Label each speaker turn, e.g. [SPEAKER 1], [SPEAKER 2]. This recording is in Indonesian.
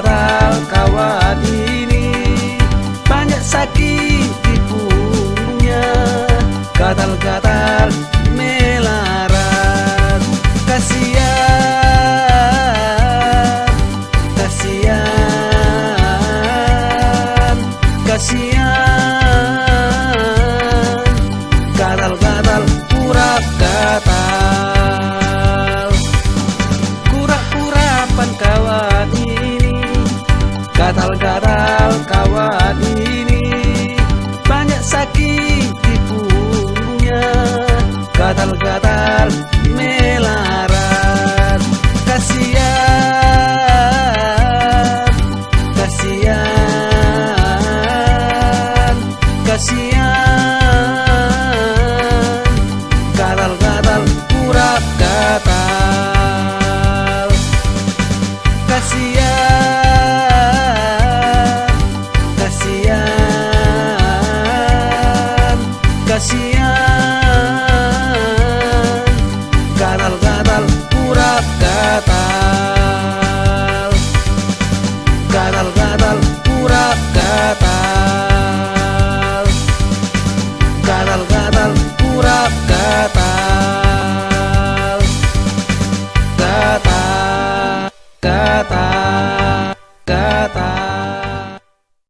[SPEAKER 1] gatal-gatal kawan ini, banyak sakit di punggungnya, gatal-gatal melarat. Kasihan, kasihan, kasihan, gatal-gatal kurap gatal, kurap-kurapan kawan ini, gatal-gatal kawan ini, banyak sakit di punggungnya, gatal-gatal